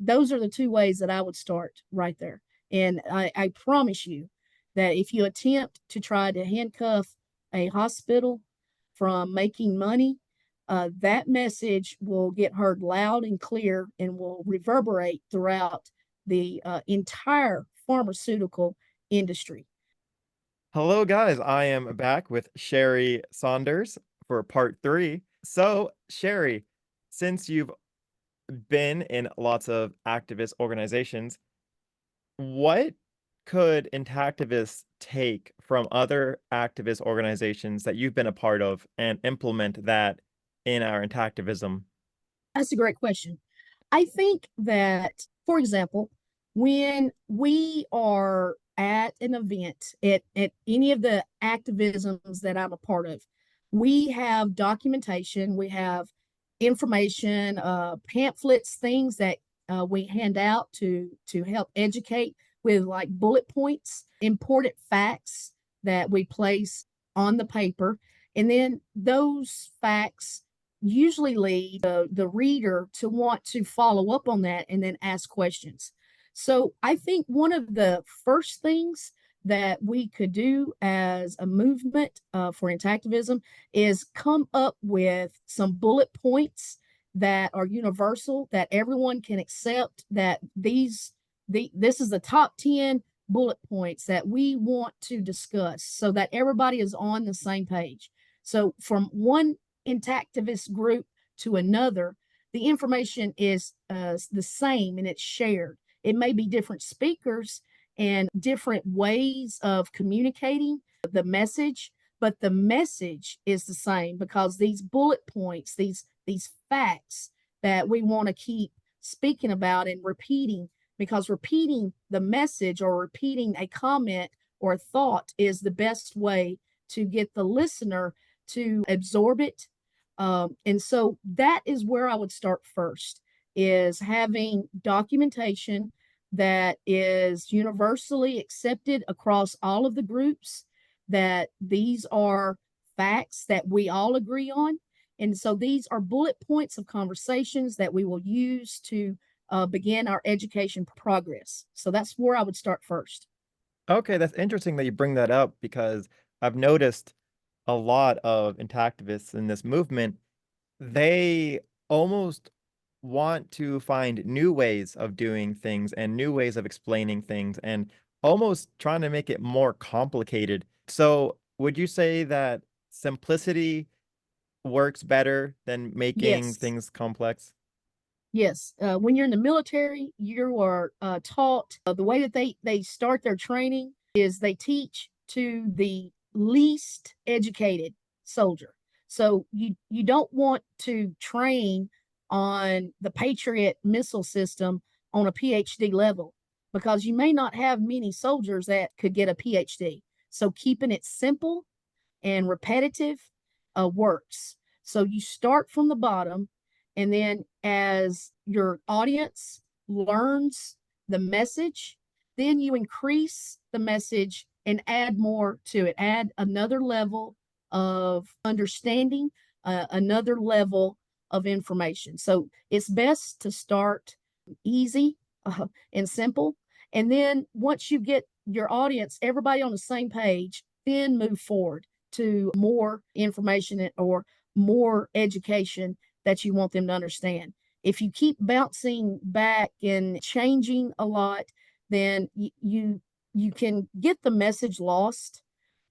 those are the two ways that I would start right there. And I promise you that if you attempt to try to handcuff a hospital from making money, that message will get heard loud and clear and will reverberate throughout the entire pharmaceutical industry. Hello, guys. I am back with Sherrie Saunders for part three. So, Sherrie, since you've been in lots of activist organizations, what could intactivists take from other activist organizations that you've been a part of and implement that in our intactivism? That's a great question. I think that, for example, when we are at an event at any of the activisms that I'm a part of, we have documentation, we have information, pamphlets, things that we hand out to help educate with like bullet points, important facts that we place on the paper, and then those facts usually lead the reader to want to follow up on that and then ask questions. So I think one of the first things that we could do as a movement for intactivism is come up with some bullet points that are universal, that everyone can accept, that this is the top 10 bullet points that we want to discuss so that everybody is on the same page. So from one intactivist group to another, the information is the same and it's shared. It may be different speakers and different ways of communicating the message, but the message is the same because these bullet points, these facts that we want to keep speaking about and repeating, because repeating the message or repeating a comment or a thought is the best way to get the listener to absorb it. And so that is where I would start first, is having documentation that is universally accepted across all of the groups, that these are facts that we all agree on. And so these are bullet points of conversations that we will use to begin our education progress. So that's where I would start first. Okay, that's interesting that you bring that up because I've noticed a lot of intactivists in this movement, they almost want to find new ways of doing things and new ways of explaining things and almost trying to make it more complicated. So, would you say that simplicity works better than making Yes. things complex? Yes, when you're in the military, you are taught the way that they start their training is they teach to the least educated soldier. So you don't want to train on the Patriot missile system on a PhD level because you may not have many soldiers that could get a PhD. So keeping it simple and repetitive works. So you start from the bottom, and then as your audience learns the message, then you increase the message and add more to it, add another level of understanding, another level of information. So it's best to start easy and simple. And then once you get your audience, everybody on the same page, then move forward to more information or more education that you want them to understand. If you keep bouncing back and changing a lot, then you can get the message lost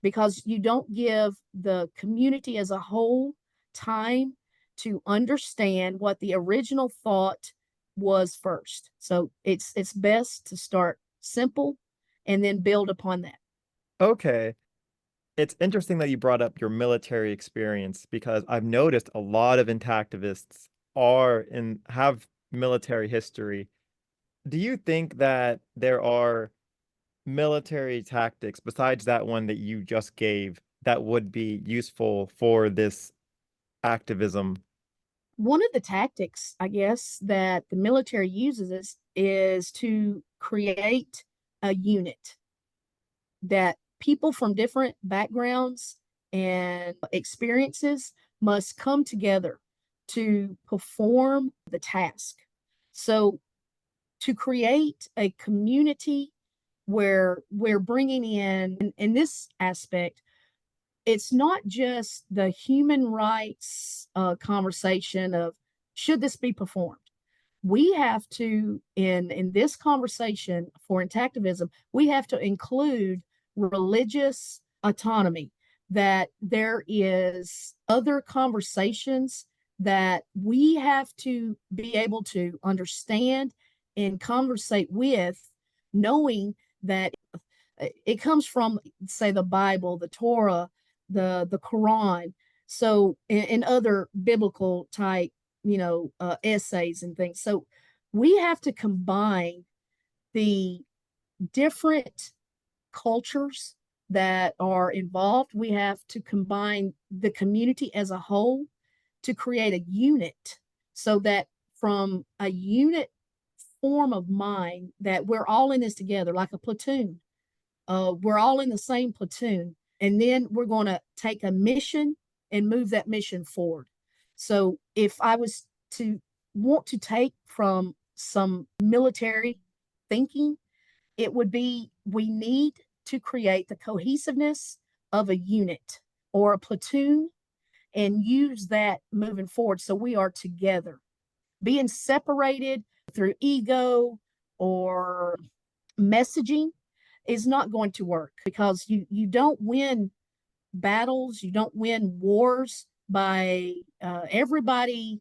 because you don't give the community as a whole time to understand what the original thought was first. So it's best to start simple and then build upon that. Okay. It's interesting that you brought up your military experience because I've noticed a lot of intactivists are and have military history. Do you think that there are military tactics besides that one that you just gave that would be useful for this activism? One of the tactics, I guess, that the military uses is to create a unit that people from different backgrounds and experiences must come together to perform the task. So to create a community where we're bringing in this aspect, it's not just the human rights conversation of should this be performed. We have to in this conversation for intactivism, we have to include religious autonomy, that there is other conversations that we have to be able to understand and conversate with, knowing that it comes from, say, the Bible, the Torah, the Quran, so and other biblical type, essays and things. So we have to combine the different cultures that are involved. We have to combine the community as a whole to create a unit, so that from a unit form of mind, that we're all in this together like a platoon. We're all in the same platoon, and then we're going to take a mission and move that mission forward. So if I was to want to take from some military thinking, it would be we need to create the cohesiveness of a unit or a platoon and use that moving forward, so we are together. Being separated through ego or messaging is not going to work, because you don't win battles, you don't win wars by everybody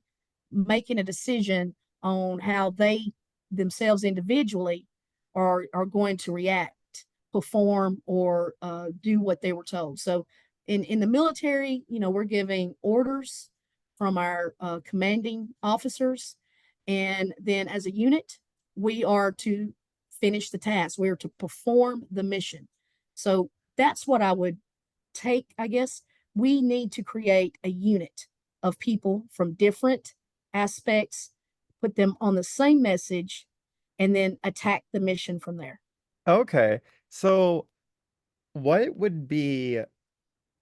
making a decision on how they themselves individually are going to react, perform, or do what they were told. So in the military, we're giving orders from our commanding officers, and then as a unit, we are to finish the task. We are to perform the mission. So that's what I would take, I guess. We need to create a unit of people from different aspects, put them on the same message, and then attack the mission from there. Okay. So what would be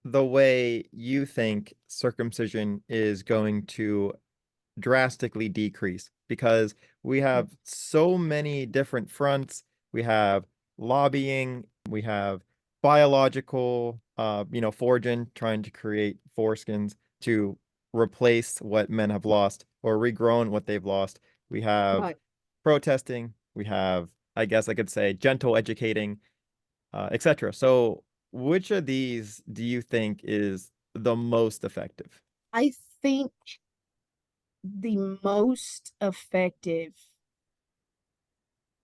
the way you think circumcision is going to drastically decrease? Because we have so many different fronts. We have lobbying, we have biological, foraging, trying to create foreskins to replace what men have lost or regrown what they've lost. We have Right. protesting, we have, I guess I could say, gentle educating, etc. So, which of these do you think is the most effective? I think the most effective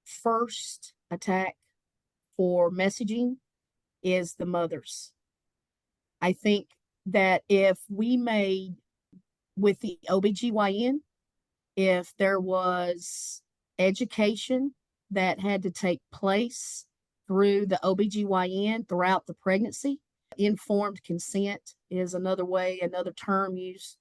first attack for messaging is the mothers. I think that if we made, with the OBGYN, if there was education that had to take place through the OBGYN throughout the pregnancy, informed consent is another way, another term used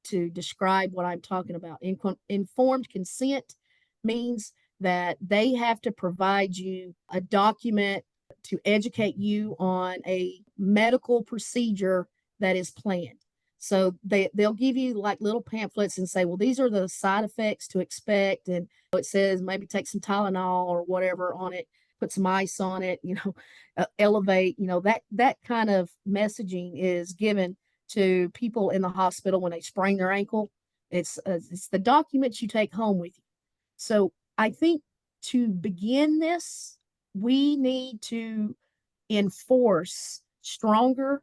to describe what I'm talking about. Informed consent means that they have to provide you a document to educate you on a medical procedure that is planned. So they'll give you like little pamphlets and say, well, these are the side effects to expect, and it says maybe take some Tylenol or whatever on it, put some ice on it, elevate, that kind of messaging is given to people in the hospital when they sprain their ankle. It's the documents you take home with you. So I think to begin this, we need to enforce stronger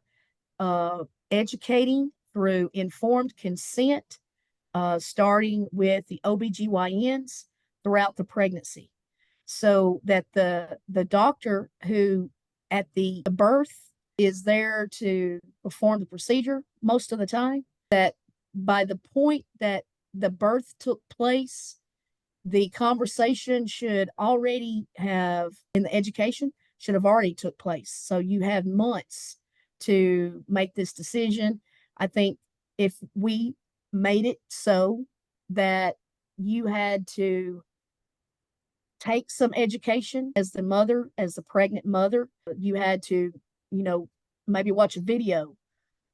educating through informed consent, starting with the OBGYNs throughout the pregnancy, so that the doctor who at the birth is there to perform the procedure most of the time, that by the point that the birth took place, the conversation should already have, in the education, should have already took place. So you have months to make this decision. I think if we made it so that you had to take some education as the mother, as the pregnant mother, you had to, maybe watch a video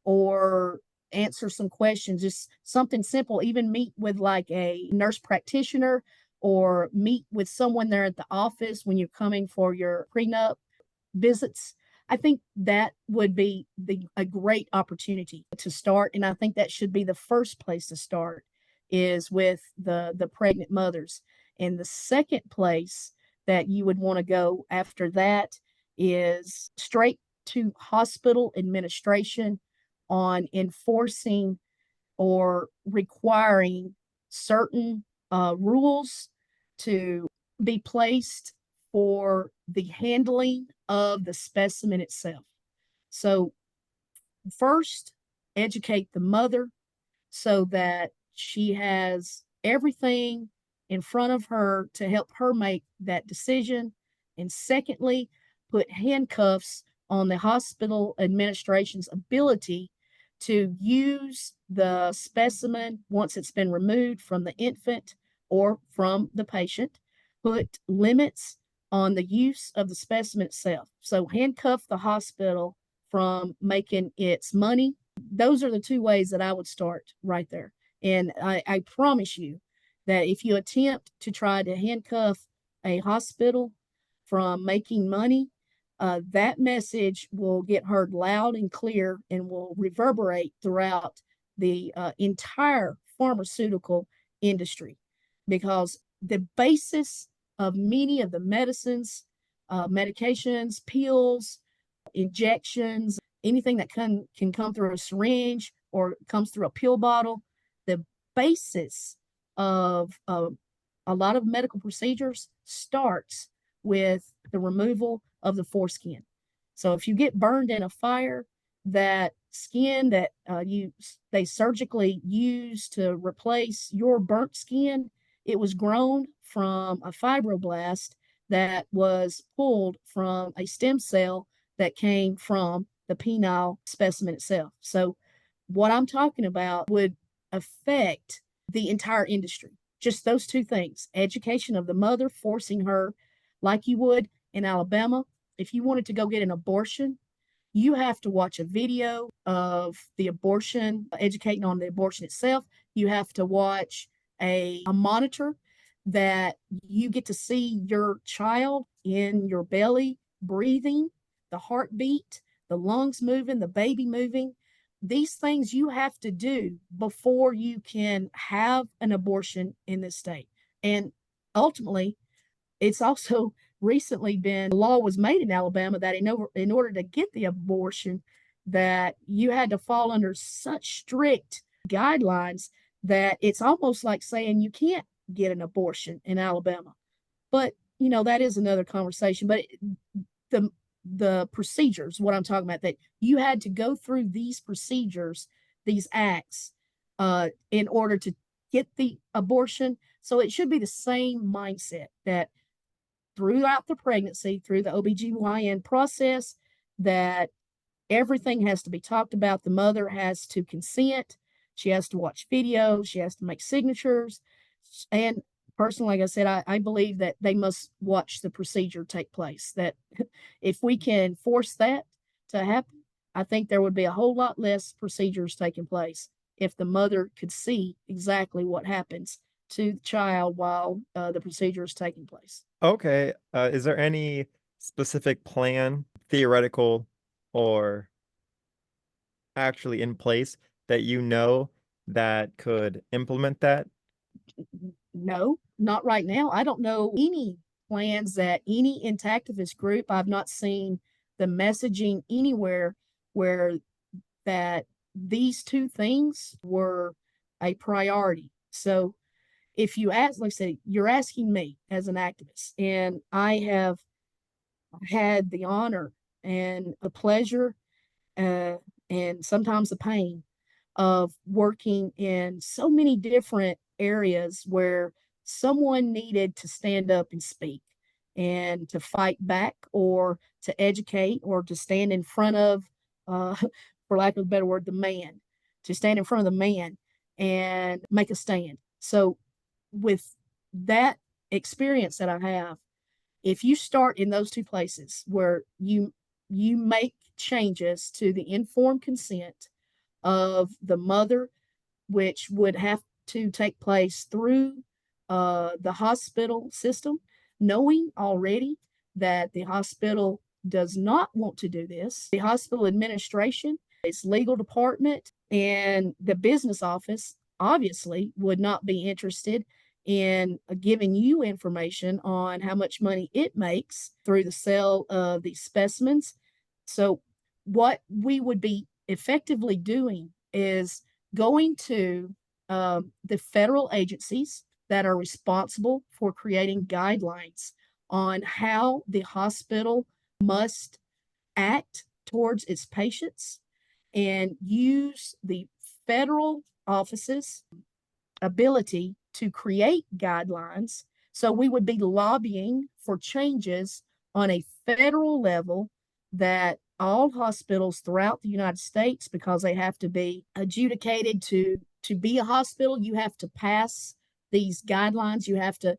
or answer some questions, just something simple, even meet with like a nurse practitioner or meet with someone there at the office when you're coming for your prenup visits. I think that would be a great opportunity to start. And I think that should be the first place to start is with the pregnant mothers. And the second place that you would want to go after that is straight to hospital administration on enforcing or requiring certain rules to be placed for the handling of the specimen itself. So, first, educate the mother so that she has everything in front of her to help her make that decision. And secondly, put handcuffs on the hospital administration's ability to use the specimen once it's been removed from the infant or from the patient, put limits on the use of the specimen itself. So handcuff the hospital from making its money. Those are the two ways that I would start right there. And I promise you that if you attempt to try to handcuff a hospital from making money, that message will get heard loud and clear and will reverberate throughout the entire pharmaceutical industry because the basis of many of the medicines, medications, pills, injections, anything that can come through a syringe or comes through a pill bottle, the basis of a lot of medical procedures starts with the removal of the foreskin. So if you get burned in a fire, that skin that they surgically use to replace your burnt skin, it was grown from a fibroblast that was pulled from a stem cell that came from the penile specimen itself. So what I'm talking about would affect the entire industry. Just those two things: education of the mother, forcing her, like you would in Alabama. If you wanted to go get an abortion, you have to watch a video of the abortion, educating on the abortion itself. You have to watch a monitor that you get to see your child in your belly breathing, the heartbeat, the lungs moving, the baby moving. These things you have to do before you can have an abortion in this state. And ultimately, it's also recently been, law was made in Alabama that in order to get the abortion, that you had to fall under such strict guidelines that it's almost like saying you can't get an abortion in Alabama. But that is another conversation. But the the procedures, what I'm talking about, that you had to go through these procedures, these acts, in order to get the abortion. So it should be the same mindset that throughout the pregnancy, through the OBGYN process, that everything has to be talked about. The mother has to consent. She has to watch videos. She has to make signatures. And personally, like I said, I believe that they must watch the procedure take place. That if we can force that to happen, I think there would be a whole lot less procedures taking place if the mother could see exactly what happens to the child while the procedure is taking place. Okay, is there any specific plan, theoretical or actually in place that you know that could implement that? No, not right now. I don't know any plans that any intactivist group, I've not seen the messaging anywhere where that these two things were a priority. So if you ask, like I said, you're asking me as an activist, and I have had the honor and the pleasure, uh, and sometimes the pain of working in so many different areas where someone needed to stand up and speak and to fight back or to educate or to stand in front of, uh, for lack of a better word, the man, to stand in front of the man and make a stand. So, with that experience that I have, if you start in those two places where you make changes to the informed consent of the mother, which would have to take place through the hospital system, knowing already that the hospital does not want to do this. The hospital administration, its legal department, and the business office obviously would not be interested in giving you information on how much money it makes through the sale of these specimens. So, what we would be effectively doing is going to the federal agencies that are responsible for creating guidelines on how the hospital must act towards its patients and use the federal offices ability to create guidelines. So we would be lobbying for changes on a federal level that all hospitals throughout the United States, because they have to be adjudicated to be a hospital, you have to pass these guidelines. You have to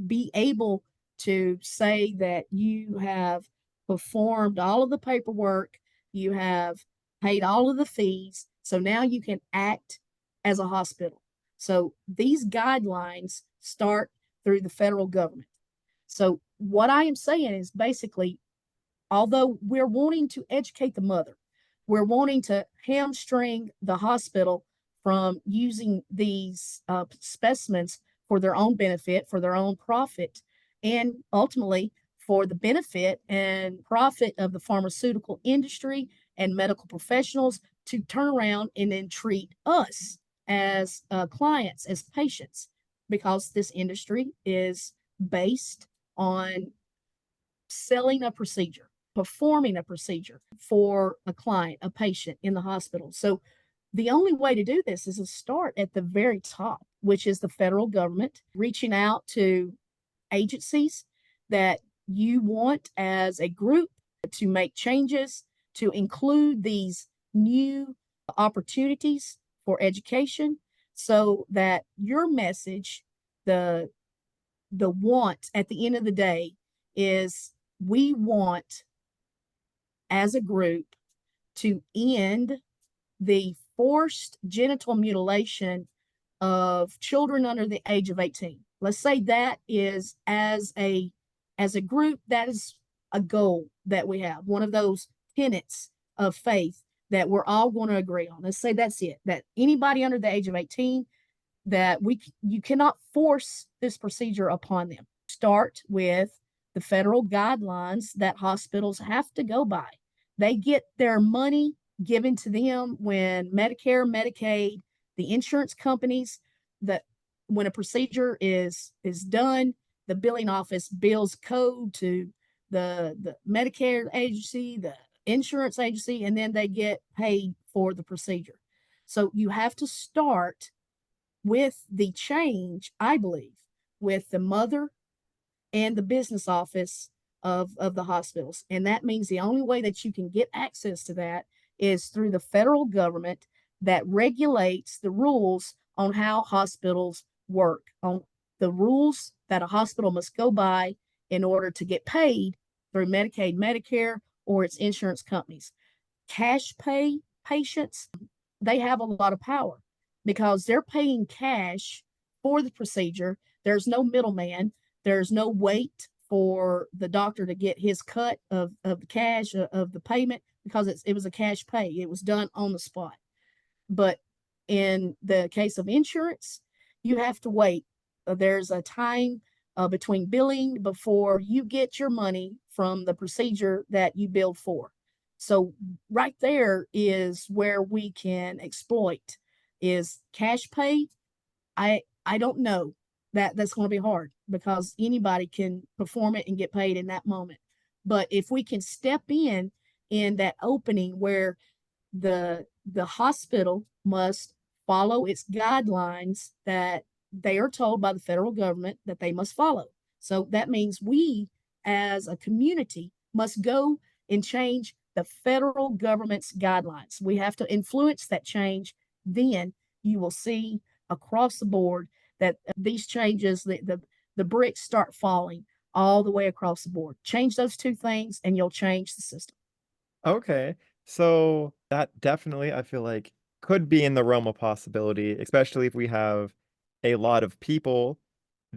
be able to say that you have performed all of the paperwork, you have paid all of the fees, so now you can act as a hospital. So these guidelines start through the federal government. So what I am saying is basically, although we're wanting to educate the mother, we're wanting to hamstring the hospital from using these specimens for their own benefit, for their own profit, and ultimately for the benefit and profit of the pharmaceutical industry and medical professionals to turn around and then treat us as clients, as patients, because this industry is based on selling a procedure, performing a procedure for a client, a patient in the hospital. So the only way to do this is to start at the very top, which is the federal government, reaching out to agencies that you want as a group to make changes, to include these new opportunities for education so that your message, the want at the end of the day is we want as a group to end the forced genital mutilation of children under the age of 18. Let's say that is as a group, that is a goal that we have, one of those tenets of faith that we're all going to agree on. Let's say that's it, that anybody under the age of 18, that you cannot force this procedure upon them. Start with the federal guidelines that hospitals have to go by. They get their money given to them when Medicare, Medicaid, the insurance companies, that when a procedure is done, the billing office bills code to the Medicare agency, the insurance agency, and then they get paid for the procedure. So you have to start with the change, I believe, with the mother and the business office of the hospitals. And that means the only way that you can get access to that is through the federal government that regulates the rules on how hospitals work, on the rules that a hospital must go by in order to get paid through Medicaid, Medicare, or its insurance companies. Cash pay patients, they have a lot of power because they're paying cash for the procedure. There's no middleman. There's no wait for the doctor to get his cut of the cash of the payment because it was a cash pay. It was done on the spot. But in the case of insurance, you have to wait. There's a time between billing before you get your money from the procedure that you billed for. So right there is where we can exploit is cash pay. I don't know that's going to be hard because anybody can perform it and get paid in that moment. But if we can step in that opening where the hospital must follow its guidelines that they are told by the federal government that they must follow. So that means we as a community must go and change the federal government's guidelines. We have to influence that change. Then you will see across the board that these changes, the bricks start falling all the way across the board. Change those two things and you'll change the system. Okay. So that definitely, I feel like, could be in the realm of possibility, especially if we have a lot of people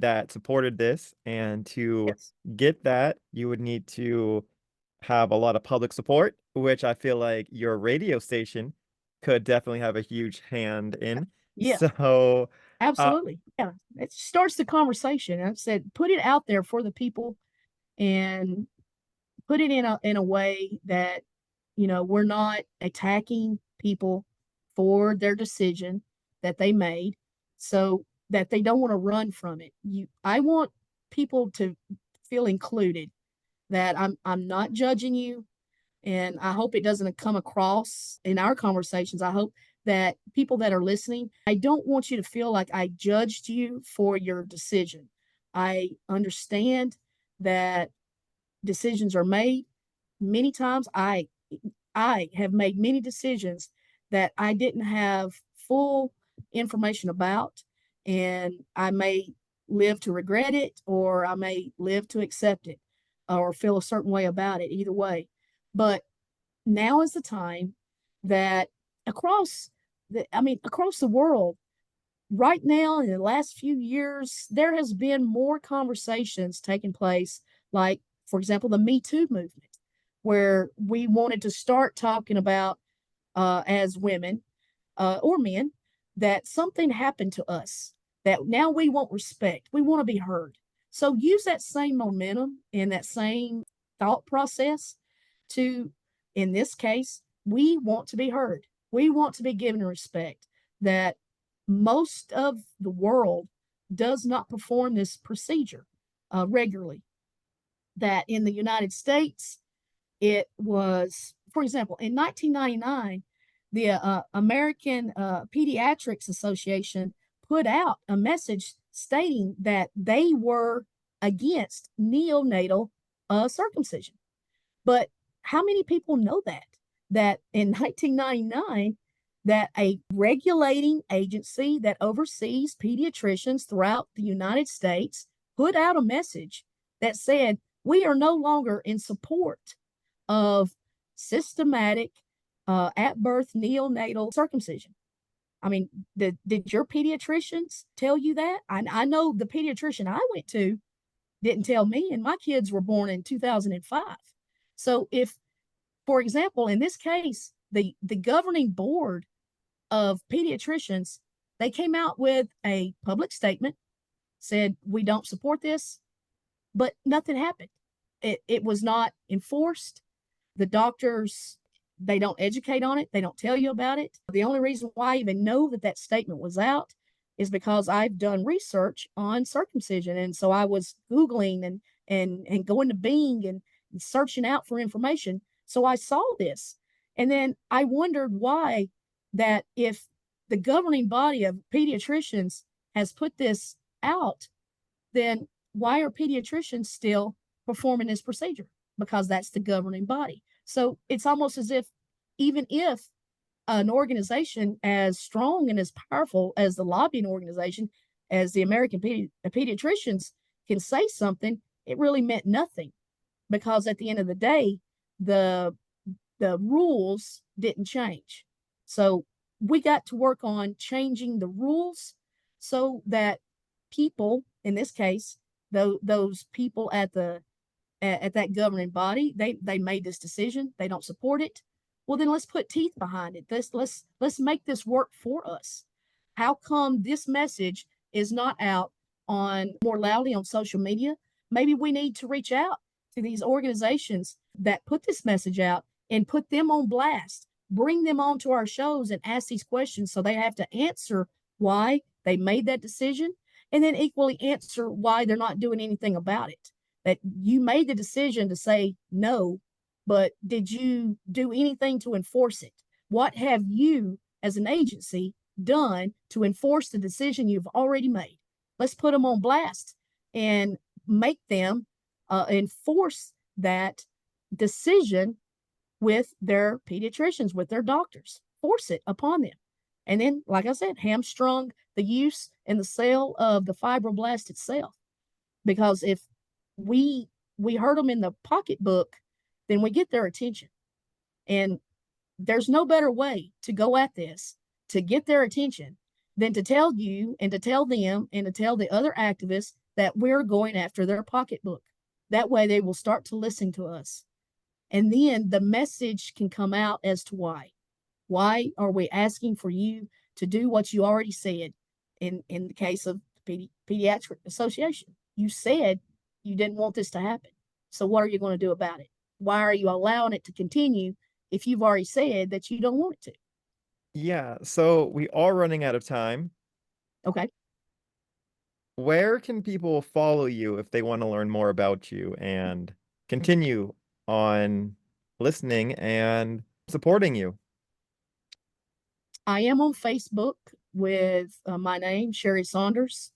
that supported this. And to Yes. get that, you would need to have a lot of public support, which I feel like your radio station could definitely have a huge hand in. Yeah, So, uh, absolutely. Yeah. It starts the conversation. I said, put it out there for the people and put it in a way that, we're not attacking people for their decision that they made so that they don't want to run from it. I want people to feel included, that I'm not judging you. And I hope it doesn't come across in our conversations. I hope that people that are listening, I don't want you to feel like I judged you for your decision. I understand that decisions are made. Many times I have made many decisions that I didn't have full information about, and I may live to regret it, or I may live to accept it, or feel a certain way about it, either way. But now is the time that across the world, right now in the last few years, there has been more conversations taking place, like, for example, the Me Too movement, where we wanted to start talking about, as women, or men, that something happened to us, that now we want respect, we want to be heard. So use that same momentum and that same thought process to, in this case, we want to be heard, we want to be given respect, that most of the world does not perform this procedure regularly. That in the United States, it was, for example, in 1999, the American Pediatrics Association put out a message stating that they were against neonatal circumcision. But how many people know that? That in 1999, that a regulating agency that oversees pediatricians throughout the United States put out a message that said, we are no longer in support of systematic at birth neonatal circumcision. I mean, did your pediatricians tell you that? I know the pediatrician I went to didn't tell me, and my kids were born in 2005. So if, for example, in this case, the governing board of pediatricians, they came out with a public statement, said we don't support this, but nothing happened. It was not enforced. The doctors, they don't educate on it, they don't tell you about it. The only reason why I even know that that statement was out is because I've done research on circumcision, and so I was googling and going to Bing and searching out for information. So I saw this, and then I wondered why, that if the governing body of pediatricians has put this out, then why are pediatricians still performing this procedure? Because that's the governing body. So it's almost as if, even if an organization as strong and as powerful as the lobbying organization, as the American Pediatricians, can say something, it really meant nothing, because at the end of the day, the the rules didn't change. So we got to work on changing the rules so that people, in this case, those people at that governing body, they made this decision, they don't support it. Well, then let's put teeth behind it. Let's make this work for us. How come this message is not out on more loudly on social media? Maybe we need to reach out to these organizations that put this message out and put them on blast, bring them onto our shows and ask these questions, so they have to answer why they made that decision, and then equally answer why they're not doing anything about it. That you made the decision to say no, but did you do anything to enforce it? What have you as an agency done to enforce the decision you've already made? Let's put them on blast and make them enforce that decision with their pediatricians, with their doctors. Force it upon them. And then, like I said, hamstrung the use and the sale of the fibroblast itself. Because if we we hurt them in the pocketbook, then we get their attention. And there's no better way to go at this to get their attention than to tell you and to tell them and to tell the other activists that we're going after their pocketbook. That way they will start to listen to us. And then the message can come out as to why. Why are we asking for you to do what you already said in the case of Pediatric Association? You said you didn't want this to happen. So what are you going to do about it? Why are you allowing it to continue if you've already said that you don't want it to? Yeah, so we are running out of time. Okay. Where can people follow you if they want to learn more about you and continue on listening and supporting you? I am on Facebook with my name, Sherrie Saunders.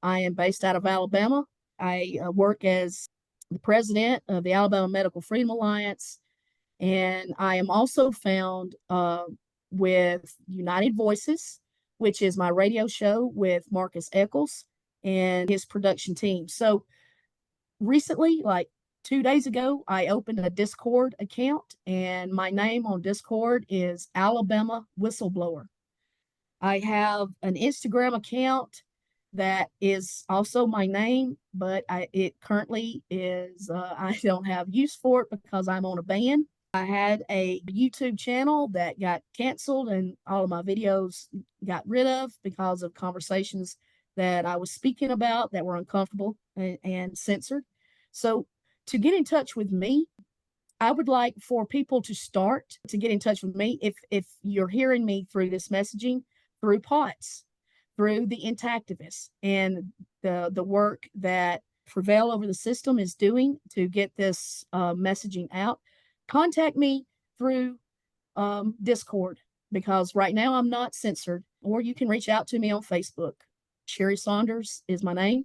I am based out of Alabama. I work as the president of the Alabama Medical Freedom Alliance, and I am also found with United Voices, which is my radio show with Marcus Eccles and his production team. So recently, like 2 days ago, I opened a Discord account, and my name on Discord is Alabama Whistleblower. I have an Instagram account that is also my name, but it currently is, I don't have use for it because I'm on a ban. I had a YouTube channel that got canceled and all of my videos got rid of because of conversations that I was speaking about that were uncomfortable and censored. So to get in touch with me, I would like for people to start to get in touch with me if you're hearing me through this messaging, through POTS, through the intactivists, and the work that Prevail Over the System is doing to get this messaging out. Contact me through Discord because right now I'm not censored, or you can reach out to me on Facebook. Sherrie Saunders is my name,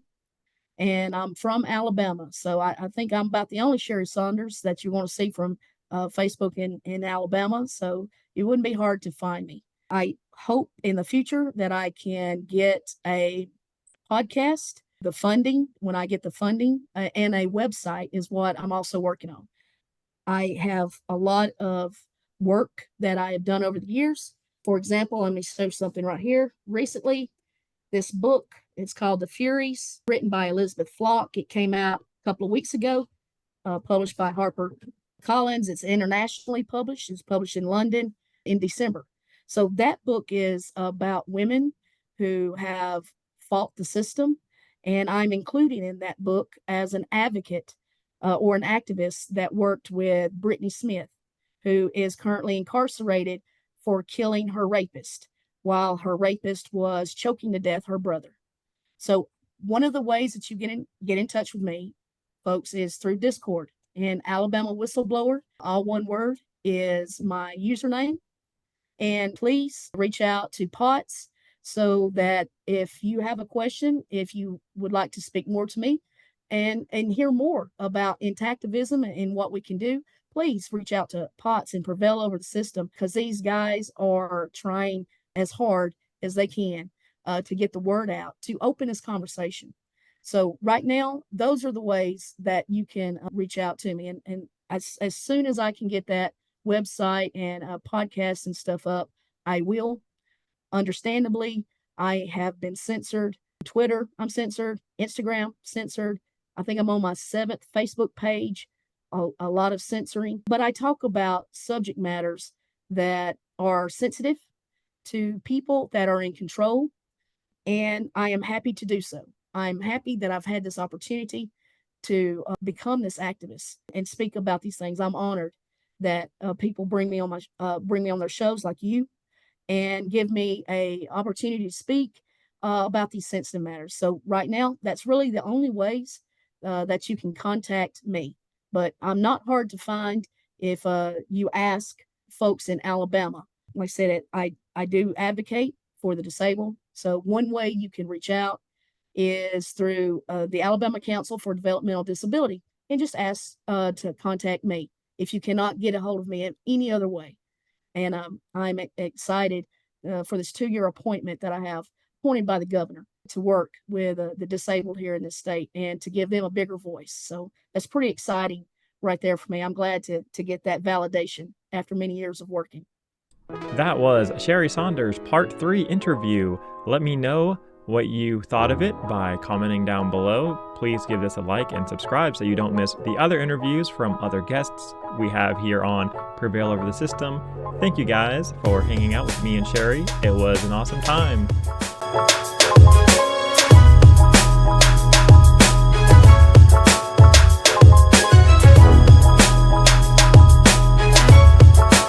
and I'm from Alabama. So I think I'm about the only Sherrie Saunders that you want to see from Facebook in Alabama. So it wouldn't be hard to find me. I hope in the future that I can get a podcast. The funding, when I get the funding, and a website is what I'm also working on. I have a lot of work that I have done over the years. For example, let me show something right here. Recently, this book, it's called The Furies, written by Elizabeth Flock. It came out a couple of weeks ago, published by Harper Collins. It's internationally published. It's published in London in December. So that book is about women who have fought the system. And I'm including in that book as an advocate or an activist that worked with Brittany Smith, who is currently incarcerated for killing her rapist while her rapist was choking to death her brother. So one of the ways that you get in touch with me, folks, is through Discord. And Alabama Whistleblower, all one word, is my username. And please reach out to POTS so that if you have a question, if you would like to speak more to me and hear more about intactivism and what we can do, please reach out to POTS and Prevail Over the System because these guys are trying as hard as they can to get the word out, to open this conversation. So right now, those are the ways that you can reach out to me. And as soon as I can get that website and podcasts and stuff up, I will. Understandably, I have been censored. Twitter, I'm censored. Instagram, censored. I think I'm on my 7th Facebook page. A lot of censoring. But I talk about subject matters that are sensitive to people that are in control, and I am happy to do so. I'm happy that I've had this opportunity to become this activist and speak about these things. I'm honored that people bring me on their shows like you and give me a opportunity to speak about these sensitive matters. So right now, that's really the only ways that you can contact me. But I'm not hard to find if you ask folks in Alabama. Like I said, I do advocate for the disabled. So one way you can reach out is through the Alabama Council for Developmental Disability and just ask to contact me if you cannot get a hold of me in any other way. And I'm excited for this 2-year appointment that I have appointed by the governor to work with the disabled here in this state and to give them a bigger voice. So that's pretty exciting right there for me. I'm glad to get that validation after many years of working. That was Sherrie Saunders' Part 3 interview. Let me know what you thought of it by commenting down below. Please give this a like and subscribe so you don't miss the other interviews from other guests we have here on Prevail Over the System. Thank you guys for hanging out with me and Sherrie. It was an awesome time.